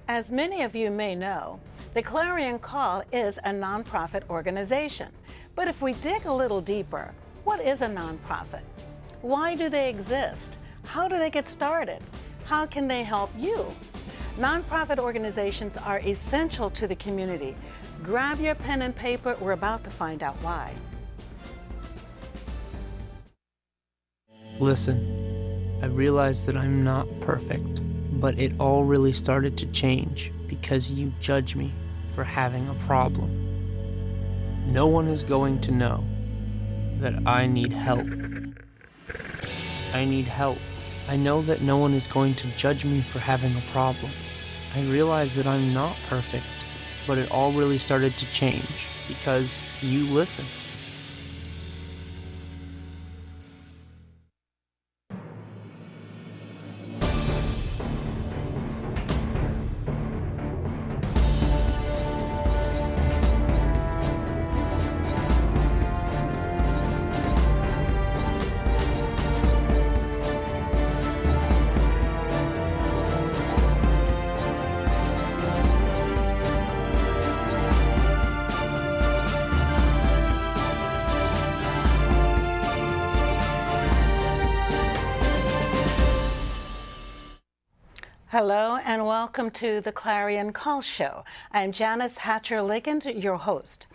As many of you may know, the Clarion Call is a nonprofit organization. But if we dig a little deeper, what is a nonprofit? Why do they exist? How do they get started? How can they help you? Nonprofit organizations are essential to the community. Grab your pen and paper, we're about to find out why. Listen, I realize that I'm not perfect, but it all really started to change because you judge me for having a problem. No one is going to know that I need help. I need help. I know that no one is going to judge me for having a problem. I realize that I'm not perfect, but it all really started to change because you listen. Hello and welcome to the Clarion Call Show. I'm Janice Liggins, your host.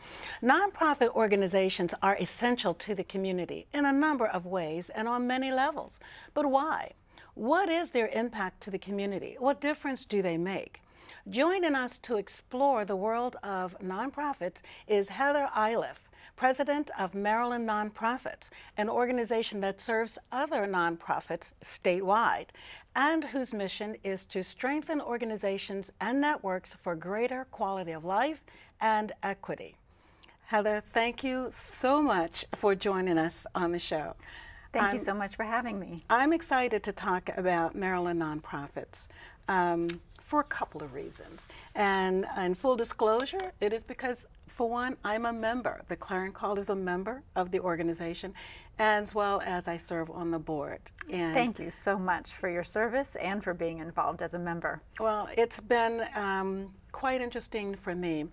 Nonprofit organizations are essential to the community in a number of ways and on many levels. But why? What is their impact to the community? What difference do they make? Joining us to explore the world of nonprofits is Heather Iliff, President of Maryland Nonprofits, an organization that serves other nonprofits statewide, and whose mission is to strengthen organizations and networks for greater quality of life and equity. Heather, thank you so much for joining us on the show. Thank you so much for having me. I'm excited to talk about Maryland nonprofits for a couple of reasons. And in full disclosure, it is because, for one, I'm a member. The Clarion Call is a member of the organization, as well as I serve on the board. And thank you so much for your service and for being involved as a member. Well, it's been quite interesting for me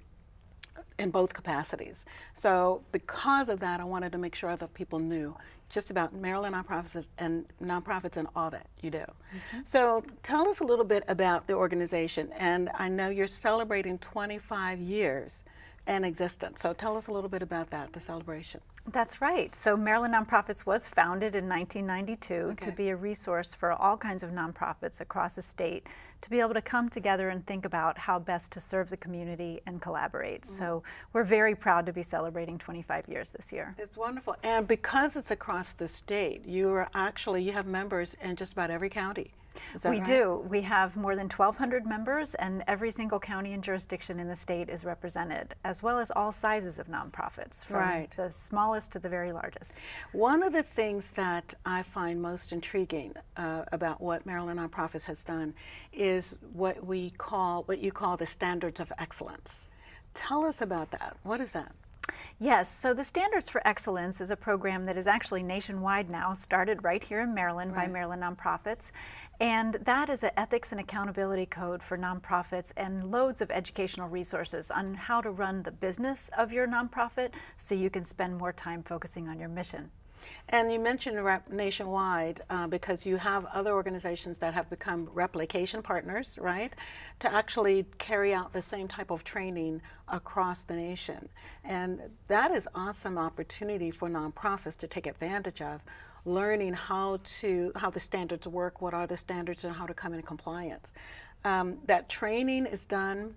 in both capacities. So because of that, I wanted to make sure other people knew just about Maryland nonprofits and all that you do. Mm-hmm. So tell us a little bit about the organization. And I know you're celebrating 25 years in existence. So tell us a little bit about that, the celebration. That's right. So Maryland Nonprofits was founded in 1992 to be a resource for all kinds of nonprofits across the state to be able to come together and think about how best to serve the community and collaborate. Mm-hmm. So we're very proud to be celebrating 25 years this year. It's wonderful. And because it's across the state, you have members in just about every county. Is that right? We do. We have more than 1,200 members, and every single county and jurisdiction in the state is represented, as well as all sizes of nonprofits, from the smallest to the very largest. One of the things that I find most intriguing about what Maryland Nonprofits has done is what you call the standards of excellence. Tell us about that. What is that? Yes, so the Standards for Excellence is a program that is actually nationwide now, started right here in Maryland by Maryland Nonprofits. And that is an ethics and accountability code for nonprofits and loads of educational resources on how to run the business of your nonprofit so you can spend more time focusing on your mission. And you mentioned nationwide because you have other organizations that have become replication partners, right, to actually carry out the same type of training across the nation. And that is awesome opportunity for nonprofits to take advantage of, learning how the standards work, what are the standards, and how to come in compliance. That training is done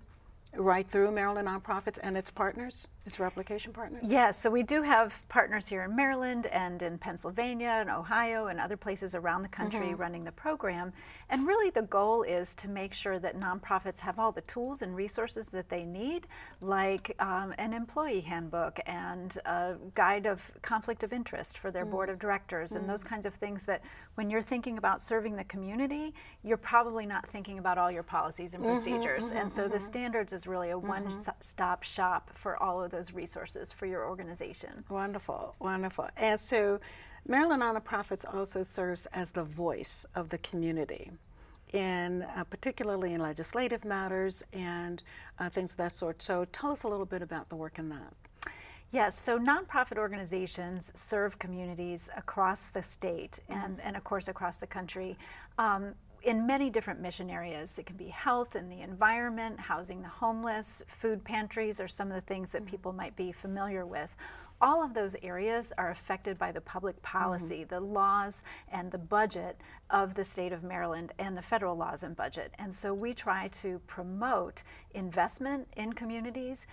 right through Maryland Nonprofits and its partners, its replication partners? Yes, so we do have partners here in Maryland and in Pennsylvania and Ohio and other places around the country running the program. And really the goal is to make sure that nonprofits have all the tools and resources that they need, like an employee handbook and a guide of conflict of interest for their board of directors and those kinds of things that when you're thinking about serving the community, you're probably not thinking about all your policies and procedures. And so the standards is really a one-stop shop for all of those resources for your organization. Wonderful, wonderful. And so Maryland Nonprofits also serves as the voice of the community. in particularly in legislative matters and things of that sort. So tell us a little bit about the work in that. Yes, so nonprofit organizations serve communities across the state and of course across the country in many different mission areas. It can be health and the environment, housing the homeless, food pantries are some of the things that people might be familiar with. All of those areas are affected by the public policy, the laws and the budget of the state of Maryland and the federal laws and budget. And so we try to promote investment in communities,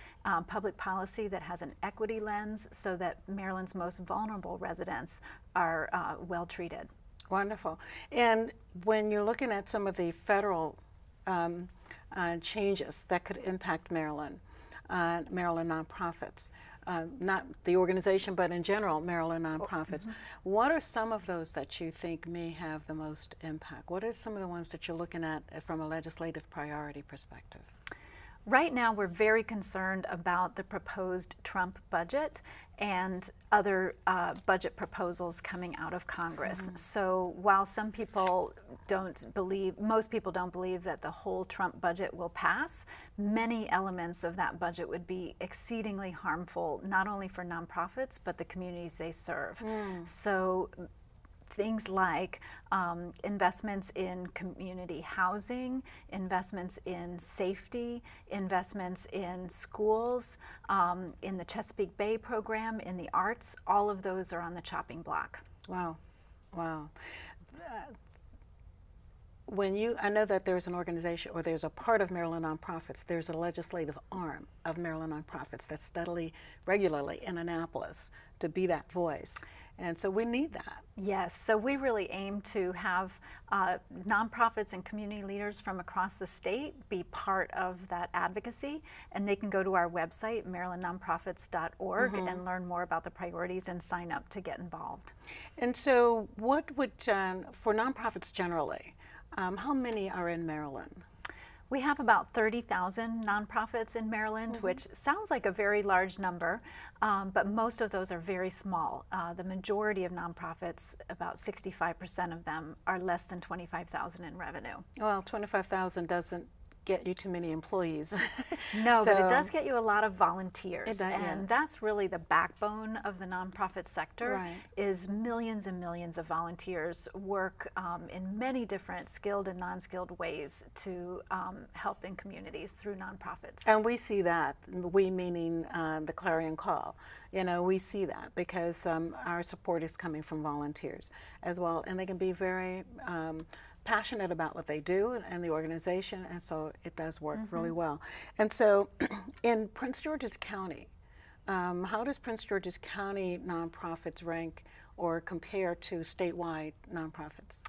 public policy that has an equity lens so that Maryland's most vulnerable residents are well treated. Wonderful. And when you're looking at some of the federal changes that could impact Maryland nonprofits, not the organization, but in general, Maryland nonprofits. What are some of those that you think may have the most impact? What are some of the ones that you're looking at from a legislative priority perspective? Right now, we're very concerned about the proposed Trump budget and other budget proposals coming out of Congress. So while some people don't believe, most people don't believe that the whole Trump budget will pass, many elements of that budget would be exceedingly harmful, not only for nonprofits, but the communities they serve. So things like investments in community housing, investments in safety, investments in schools, in the Chesapeake Bay program, in the arts, all of those are on the chopping block. Wow, wow. I know that there's an organization, or there's a part of Maryland nonprofits, there's a legislative arm of Maryland nonprofits that's steadily, regularly in Annapolis to be that voice. And so we need that. Yes, so we really aim to have nonprofits and community leaders from across the state be part of that advocacy, and they can go to our website, marylandnonprofits.org, and learn more about the priorities and sign up to get involved. And so what would, for nonprofits generally, how many are in Maryland? We have about 30,000 nonprofits in Maryland, which sounds like a very large number, but most of those are very small. The majority of nonprofits, about 65% of them, are less than $25,000 in revenue. Well, 25,000 doesn't get you too many employees. No, but it does get you a lot of volunteers, and yeah. that's really the backbone of the nonprofit sector. Right. Is millions and millions of volunteers work in many different skilled and non-skilled ways to help in communities through nonprofits. And we see that, we meaning the Clarion Call. You know, we see that because our support is coming from volunteers as well, and they can be very passionate about what they do and the organization, and so it does work really well. And so in Prince George's County, how does Prince George's County nonprofits rank or compare to statewide nonprofits?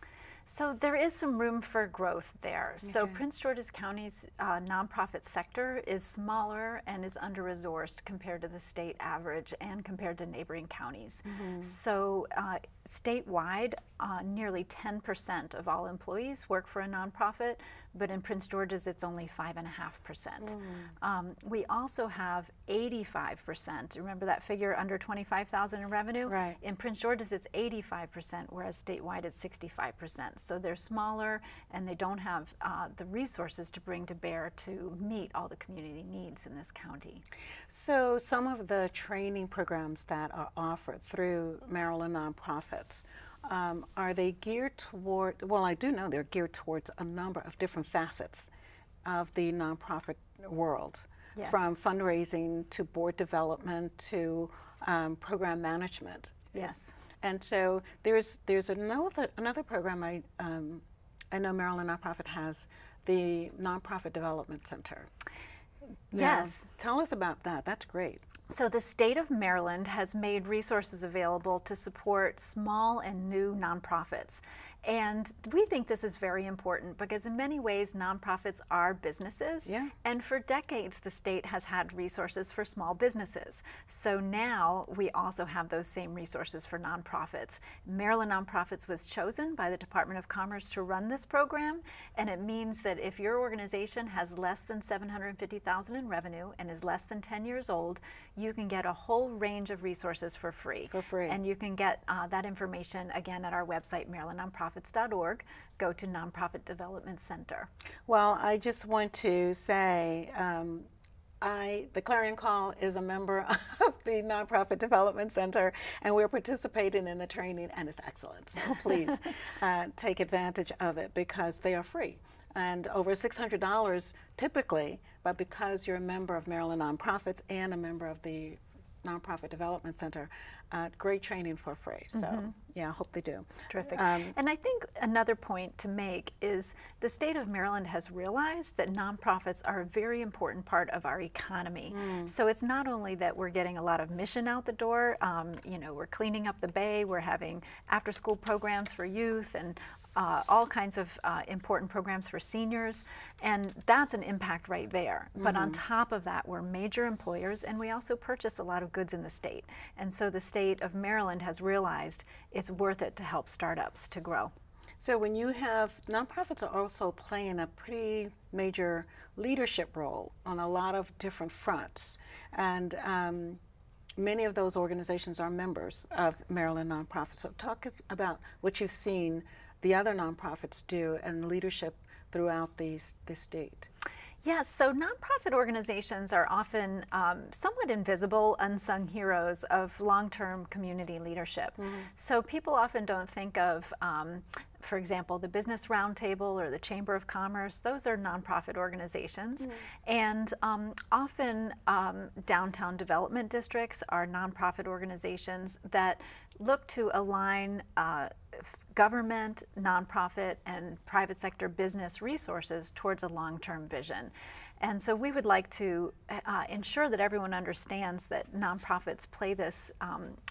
So there is some room for growth there. So Okay. Prince George's County's nonprofit sector is smaller and is under-resourced compared to the state average and compared to neighboring counties. So statewide, nearly 10% of all employees work for a nonprofit, but in Prince George's it's only 5.5%. We also have 85%. Remember that figure, under 25,000 in revenue? Right. In Prince George's it's 85%, whereas statewide it's 65%. So they're smaller and they don't have the resources to bring to bear to meet all the community needs in this county. So some of the training programs that are offered through Maryland nonprofits, are they geared toward, well, I do know they're geared towards a number of different facets of the nonprofit world, Yes. from fundraising to board development to program management. Yes. And so there's another program I know Maryland Nonprofit has, the Nonprofit Development Center. Yes. Now, tell us about that. That's great. So the state of Maryland has made resources available to support small and new nonprofits. And we think this is very important because in many ways nonprofits are businesses. Yeah. And for decades the state has had resources for small businesses. So now we also have those same resources for nonprofits. Maryland Nonprofits was chosen by the Department of Commerce to run this program, and it means that if your organization has less than $750,000 in revenue and is less than 10 years old, you can get a whole range of resources for free. For free. And you can get that information again at our website, marylandnonprofits.org. nonprofits.org, go to Nonprofit Development Center. Well, I just want to say, the Clarion Call is a member of the Nonprofit Development Center, and we're participating in the training, and it's excellent. So please take advantage of it because they are free. And over $600 typically, but because you're a member of Maryland Nonprofits and a member of the Nonprofit Development Center, great training for free. So yeah, I hope they do. It's terrific. And I think another point to make is the state of Maryland has realized that nonprofits are a very important part of our economy. So it's not only that we're getting a lot of mission out the door, you know, we're cleaning up the bay, we're having after-school programs for youth, and all kinds of important programs for seniors, and that's an impact right there. But on top of that, we're major employers, and we also purchase a lot of goods in the state. And so the state of Maryland has realized it's worth it to help startups to grow. So when you have, nonprofits are also playing a pretty major leadership role on a lot of different fronts. And many of those organizations are members of Maryland Nonprofits. So talk us about what you've seen the other nonprofits do and leadership throughout the state. Yes, so nonprofit organizations are often somewhat invisible, unsung heroes of long-term community leadership. So people often don't think of, for example, the Business Roundtable or the Chamber of Commerce. Those are nonprofit organizations. And often downtown development districts are nonprofit organizations that look to align government, nonprofit, and private sector business resources towards a long-term vision. And so we would like to ensure that everyone understands that nonprofits play this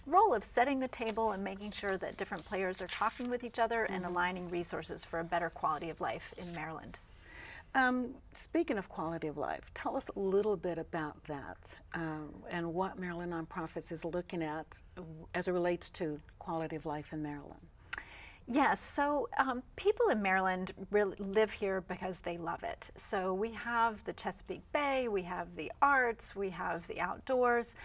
role of setting the table and making sure that different players are talking with each other and aligning resources for a better quality of life in Maryland. Speaking of quality of life, tell us a little bit about that and what Maryland Nonprofits is looking at as it relates to quality of life in Maryland. Yes, so people in Maryland really live here because they love it. So we have the Chesapeake Bay, we have the arts, we have the outdoors.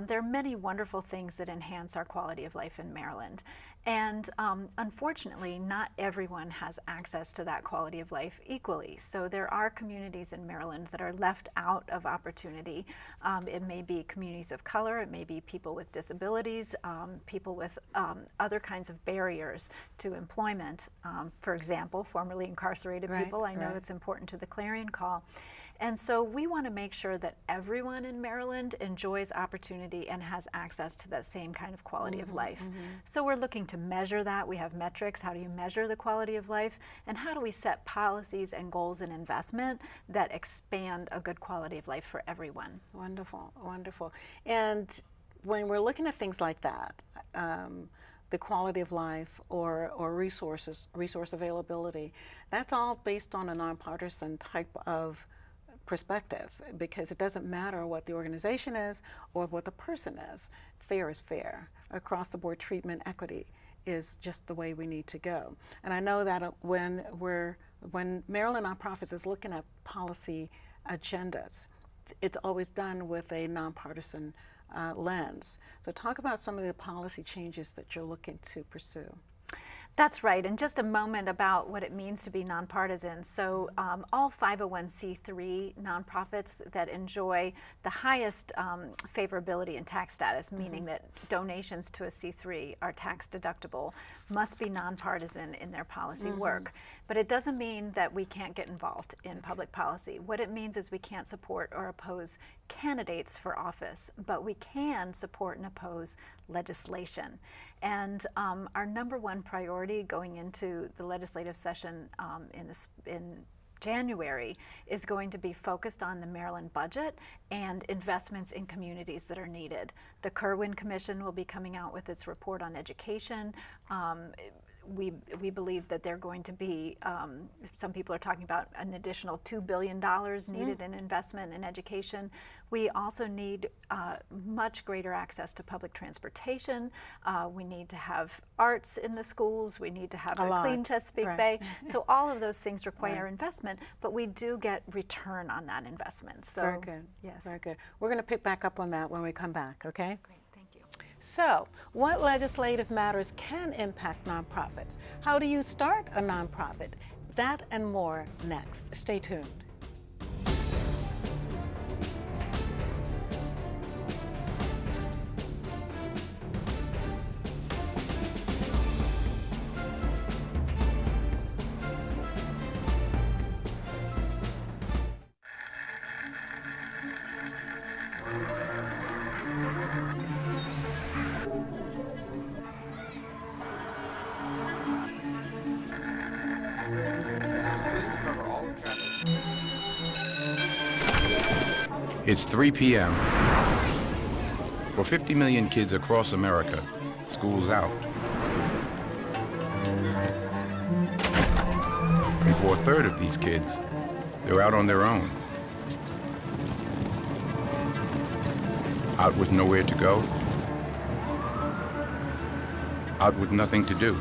There are many wonderful things that enhance our quality of life in Maryland. And unfortunately, not everyone has access to that quality of life equally. So there are communities in Maryland that are left out of opportunity. It may be communities of color, it may be people with disabilities, people with other kinds of barriers to employment. For example, formerly incarcerated people. I know it's important to the Clarion Call. And so we want to make sure that everyone in Maryland enjoys opportunity and has access to that same kind of quality of life. So we're looking to measure that. We have metrics. How do you measure the quality of life? And how do we set policies and goals and investment that expand a good quality of life for everyone? Wonderful, wonderful. And when we're looking at things like that, the quality of life or resource availability, that's all based on a nonpartisan type of perspective, because it doesn't matter what the organization is or what the person is. Fair is fair. Across the board treatment, equity is just the way we need to go. And I know that when Maryland Nonprofits is looking at policy agendas, it's always done with a nonpartisan lens. So talk about some of the policy changes that you're looking to pursue. That's right, and just a moment about what it means to be nonpartisan. So all 501c3 nonprofits that enjoy the highest favorability in tax status, meaning that donations to a C3 are tax deductible, must be nonpartisan in their policy work. But it doesn't mean that we can't get involved in public policy. What it means is we can't support or oppose candidates for office, but we can support and oppose legislation. And our number one priority going into the legislative session in January is going to be focused on the Maryland budget and investments in communities that are needed. The Kirwan Commission will be coming out with its report on education. We believe that they're going to be, some people are talking about an additional $2 billion needed in investment in education. We also need much greater access to public transportation. We need to have arts in the schools. We need to have a clean Chesapeake Bay. So all of those things require investment, but we do get return on that investment. So, very good. Yes. Very good. We're going to pick back up on that when we come back, okay? Great, thank you. So, what legislative matters can impact nonprofits? How do you start a nonprofit? That and more next. Stay tuned. It's 3 p.m. For 50 million kids across America, school's out. And for a third of these kids, they're out on their own. Out with nowhere to go. Out with nothing to do.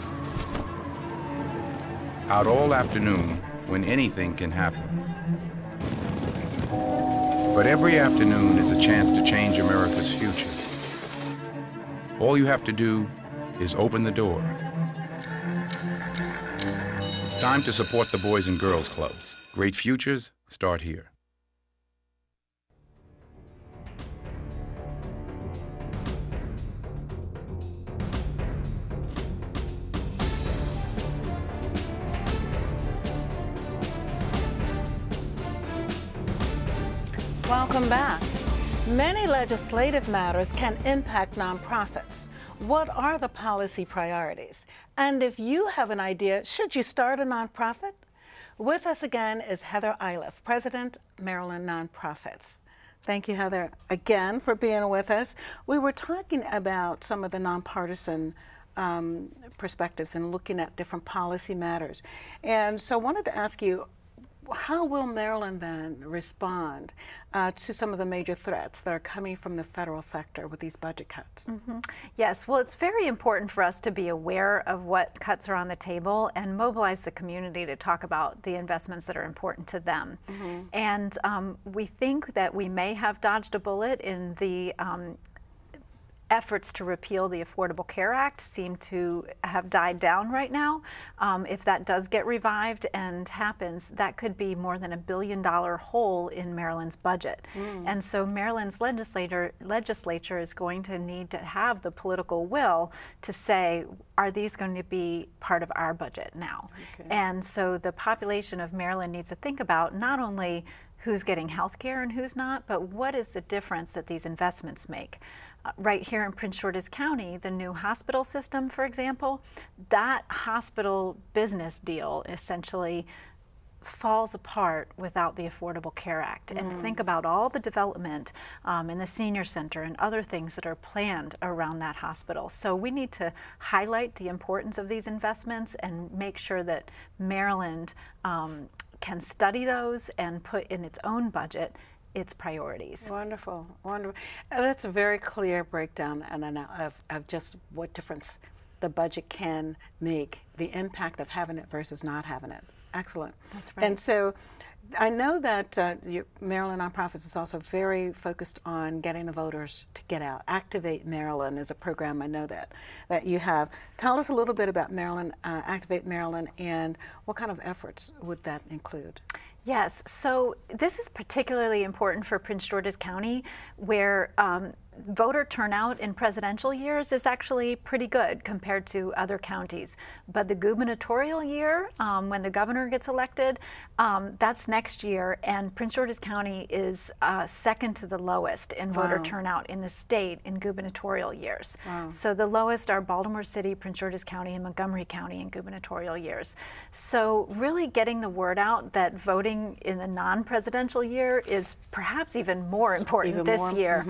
Out all afternoon when anything can happen. But every afternoon is a chance to change America's future. All you have to do is open the door. It's time to support the Boys and Girls Clubs. Great futures start here. Welcome back. Many legislative matters can impact nonprofits. What are the policy priorities? And if you have an idea, should you start a nonprofit? With us again is Heather Iliff, President, Maryland Nonprofits. Thank you, Heather, again for being with us. We were talking about some of the nonpartisan perspectives and looking at different policy matters. And so I wanted to ask you, how will Maryland then respond to some of the major threats that are coming from the federal sector with these budget cuts? Yes, well, it's very important for us to be aware of what cuts are on the table and mobilize the community to talk about the investments that are important to them. And we think that we may have dodged a bullet in the efforts to repeal the Affordable Care Act seem to have died down right now. If that does get revived and happens, that could be more than $1 billion hole in Maryland's budget. And so Maryland's legislature is going to need to have the political will to say, are these going to be part of our budget now? And so the population of Maryland needs to think about not only who's getting health care and who's not, but what is the difference that these investments make? Right here in Prince George's County, the new hospital system, for example, that hospital business deal essentially falls apart without the Affordable Care Act. And think about all the development in the senior center and other things that are planned around that hospital. So we need to highlight the importance of these investments and make sure that Maryland can study those and put in its own budget its priorities. Wonderful, wonderful. That's a very clear breakdown of just what difference the budget can make, the impact of having it versus not having it. Excellent. That's right. And so I know that Maryland Nonprofits is also very focused on getting the voters to get out. Activate Maryland is a program I know that you have. Tell us a little bit about Maryland, Activate Maryland, and what kind of efforts would that include? Yes, so this is particularly important for Prince George's County, where voter turnout in presidential years is actually pretty good compared to other counties. But the gubernatorial year, when the governor gets elected, that's next year, and Prince George's County is second to the lowest in voter turnout in the state in gubernatorial years. So the lowest are Baltimore City, Prince George's County, and Montgomery County in gubernatorial years. So really getting the word out that voting in the non-presidential year is perhaps even more important this year.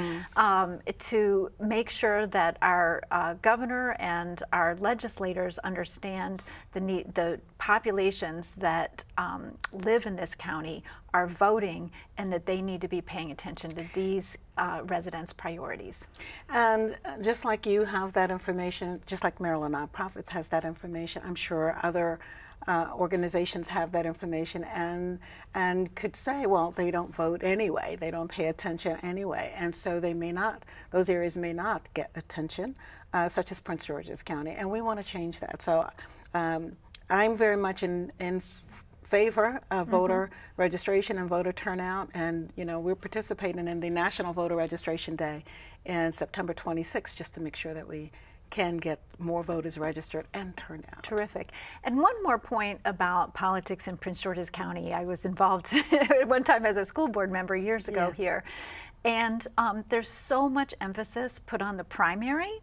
To make sure that our governor and our legislators understand the populations that live in this county are voting and that they need to be paying attention to these residents' priorities. And just like you have that information, just like Maryland Nonprofits has that information, I'm sure other organizations have that information and could say, well, they don't vote anyway, they don't pay attention anyway, and so they may not, those areas may not get attention, such as Prince George's County, and we want to change that. So I'm very much in favor of voter registration and voter turnout, and we're participating in the National Voter Registration Day in September 26th just to make sure that we can get more voters registered and turn out. Terrific. And one more point about politics in Prince George's County. I was involved at one time as a school board member years ago here. And there's so much emphasis put on the primary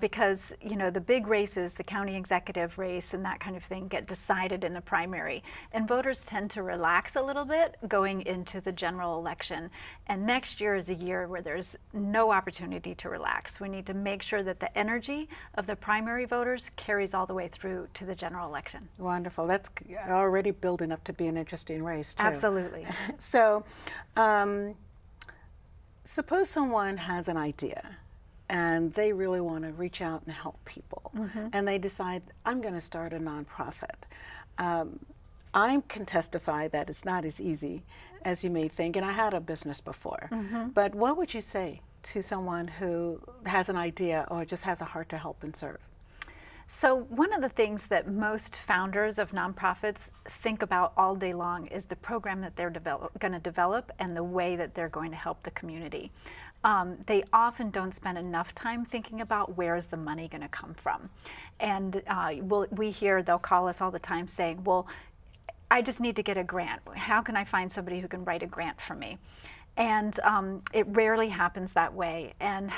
because, the big races, the county executive race and that kind of thing get decided in the primary. And voters tend to relax a little bit going into the general election. And next year is a year where there's no opportunity to relax. We need to make sure that the energy of the primary voters carries all the way through to the general election. Wonderful. That's already building up to be an interesting race, too. Absolutely. So, suppose someone has an idea and they really want to reach out and help people, and they decide, I'm going to start a nonprofit. I can testify that it's not as easy as you may think, and I had a business before. But what would you say to someone who has an idea or just has a heart to help and serve? So one of the things that most founders of nonprofits think about all day long is the program that they're going to develop and the way that they're going to help the community. They often don't spend enough time thinking about where is the money going to come from. And we hear, they'll call us all the time saying, well, I just need to get a grant. How can I find somebody who can write a grant for me? And it rarely happens that way. And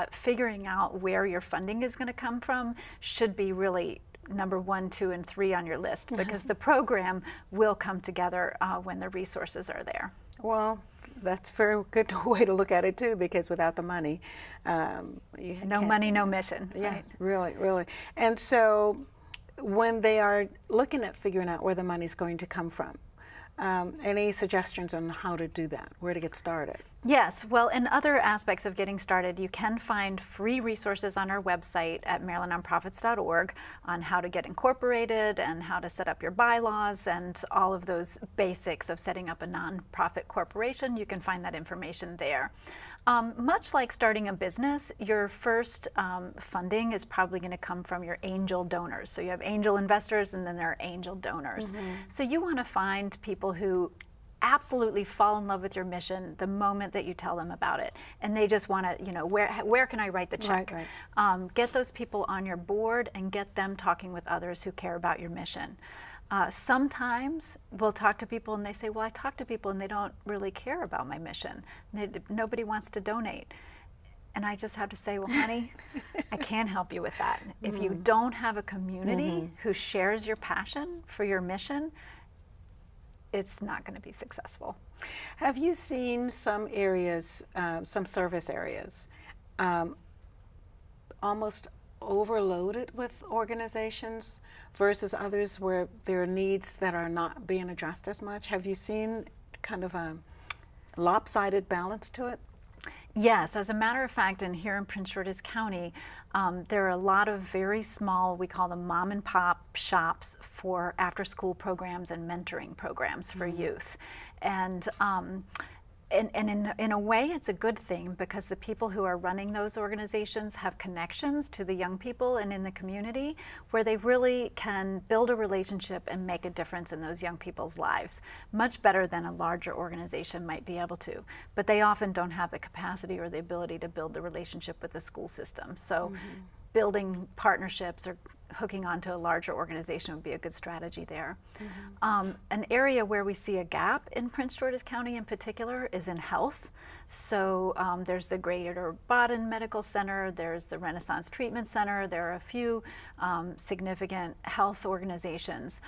figuring out where your funding is going to come from should be really number 1, 2, and 3 on your list, because the program will come together when the resources are there. Well, that's a very good way to look at it, too, because without the money, no money, no mission. Yeah, right? really, really. And so when they are looking at figuring out where the money's going to come from, any suggestions on how to do that, where to get started? Yes, well, in other aspects of getting started, you can find free resources on our website at marylandnonprofits.org on how to get incorporated and how to set up your bylaws and all of those basics of setting up a nonprofit corporation. You can find that information there. Much like starting a business, your first funding is probably going to come from your angel donors. So you have angel investors and then there are angel donors. So you want to find people who absolutely fall in love with your mission the moment that you tell them about it, and they just want to, where can I write the check? Right. Get those people on your board and get them talking with others who care about your mission. Sometimes we'll talk to people and they say, well, I talk to people and they don't really care about my mission. Nobody wants to donate. And I just have to say, well, honey, I can't help you with that. If you don't have a community who shares your passion for your mission, it's not going to be successful. Have you seen some areas, some service areas, almost overloaded with organizations versus others where there are needs that are not being addressed as much? Have you seen kind of a lopsided balance to it? Yes, as a matter of fact, and here in Prince George's County, there are a lot of very small, we call them mom and pop shops for after-school programs and mentoring programs for youth. And in a way, it's a good thing because the people who are running those organizations have connections to the young people and in the community where they really can build a relationship and make a difference in those young people's lives, much better than a larger organization might be able to. But they often don't have the capacity or the ability to build the relationship with the school system. So building partnerships or hooking onto a larger organization would be a good strategy there. An area where we see a gap in Prince George's County in particular is in health. So there's the Greater Baden Medical Center, there's the Renaissance Treatment Center, there are a few significant health organizations,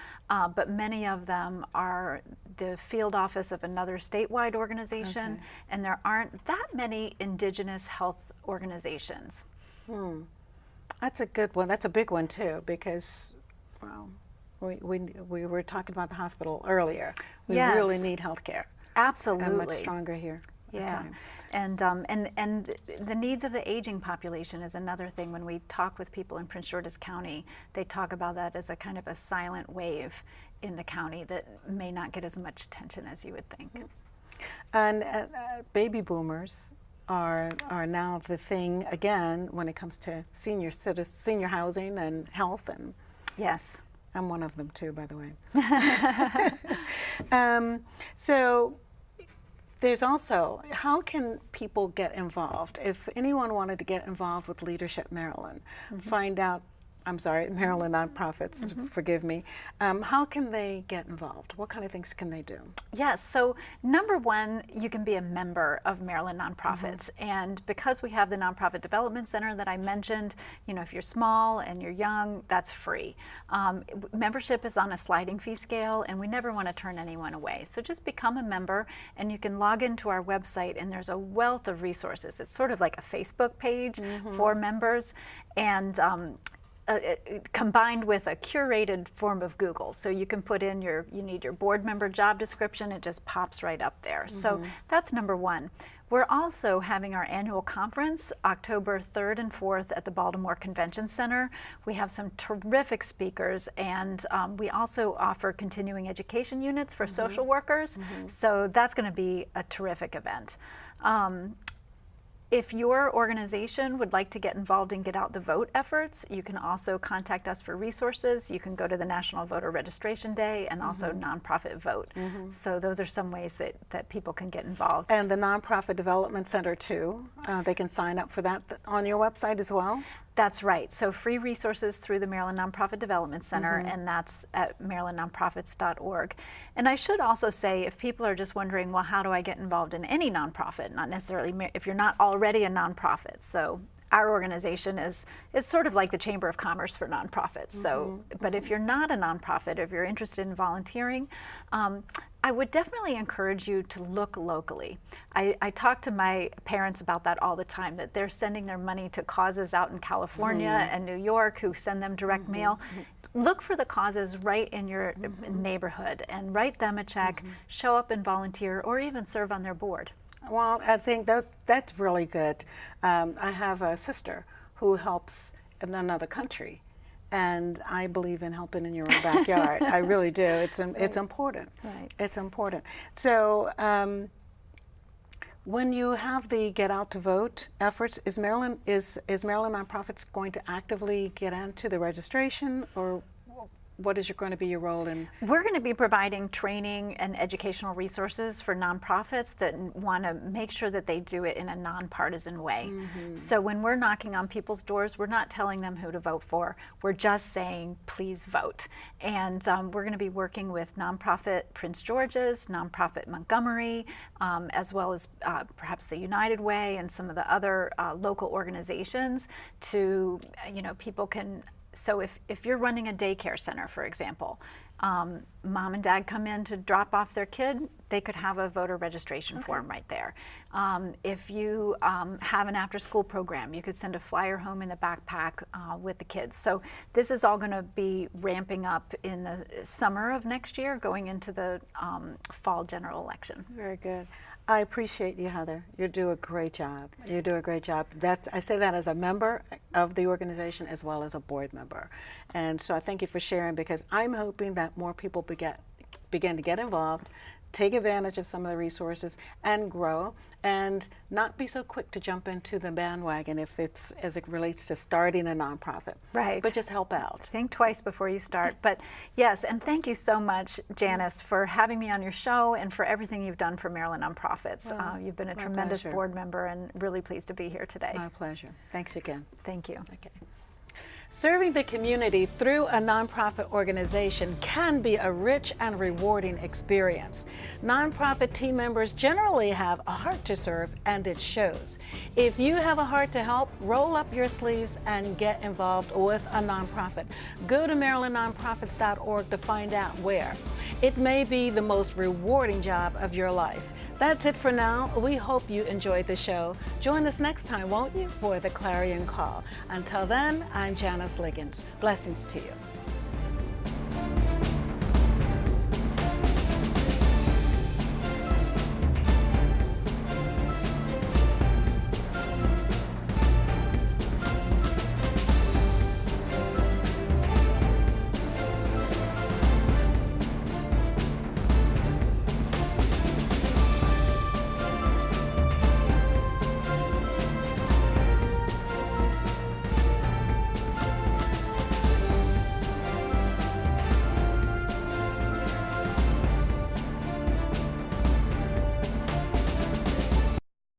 but many of them are the field office of another statewide organization, and there aren't that many indigenous health organizations. That's a good one. That's a big one too, because well, we were talking about the hospital earlier. We really need health care. Absolutely. And much stronger here. Yeah. Okay. And the needs of the aging population is another thing. When we talk with people in Prince George's County, they talk about that as a kind of a silent wave in the county that may not get as much attention as you would think. And baby boomers are now the thing again when it comes to senior housing and health, and Yes. I'm one of them too, by the way. So there's also, how can people get involved? If anyone wanted to get involved with Leadership Maryland, find out, Maryland nonprofits, forgive me, how can they get involved? What kind of things can they do? Yes, so number one, you can be a member of Maryland Nonprofits. And because we have the Nonprofit Development Center that I mentioned, if you're small and you're young, that's free. Membership is on a sliding fee scale, and we never want to turn anyone away. So just become a member, and you can log into our website, and there's a wealth of resources. It's sort of like a Facebook page for members, and combined with a curated form of Google. So you can put in you need your board member job description, it just pops right up there. So that's number one. We're also having our annual conference October 3rd and 4th at the Baltimore Convention Center. We have some terrific speakers, and we also offer continuing education units for social workers. So that's going to be a terrific event. If your organization would like to get involved in Get Out the Vote efforts, you can also contact us for resources. You can go to the National Voter Registration Day and also Nonprofit Vote. So those are some ways that people can get involved. And the Nonprofit Development Center too, they can sign up for that on your website as well? That's right. So free resources through the Maryland Nonprofit Development Center, and that's at marylandnonprofits.org. And I should also say, if people are just wondering, well, how do I get involved in any nonprofit? Not necessarily if you're not already a nonprofit. So our organization is sort of like the Chamber of Commerce for nonprofits. So, but if you're not a nonprofit, if you're interested in volunteering, I would definitely encourage you to look locally. I talk to my parents about that all the time, that they're sending their money to causes out in California and New York who send them direct mail. Look for the causes right in your neighborhood and write them a check, show up and volunteer, or even serve on their board. Well, I think that's really good. I have a sister who helps in another country, and I believe in helping in your own backyard. I really do. It's important. Right. It's important. So when you have the Get Out to Vote efforts, is Maryland Nonprofits going to actively get into the registration, or what is going to be your role in? We're going to be providing training and educational resources for nonprofits that want to make sure that they do it in a nonpartisan way. So when we're knocking on people's doors, we're not telling them who to vote for. We're just saying, please vote. And we're going to be working with nonprofit Prince George's, nonprofit Montgomery, as well as perhaps the United Way and some of the other local organizations to, people can. So if you're running a daycare center, for example, mom and dad come in to drop off their kid, they could have a voter registration form right there. If you have an after-school program, you could send a flyer home in the backpack with the kids. So this is all going to be ramping up in the summer of next year, going into the fall general election. Very good. I appreciate you, Heather. You do a great job. You do a great job. I say that as a member of the organization as well as a board member. And so I thank you for sharing, because I'm hoping that more people begin to get involved, take advantage of some of the resources, and grow, and not be so quick to jump into the bandwagon if it's as it relates to starting a nonprofit. Right. But just help out. Think twice before you start. But yes, and thank you so much, Janice, for having me on your show and for everything you've done for Maryland Nonprofits. You've been a tremendous board member, and really pleased to be here today. My pleasure. Thanks again. Thank you. Okay. Serving the community through a nonprofit organization can be a rich and rewarding experience. Nonprofit team members generally have a heart to serve, and it shows. If you have a heart to help, roll up your sleeves and get involved with a nonprofit. Go to marylandnonprofits.org to find out where. It may be the most rewarding job of your life. That's it for now. We hope you enjoyed the show. Join us next time, won't you, for the Clarion Call. Until then, I'm Janice Liggins. Blessings to you.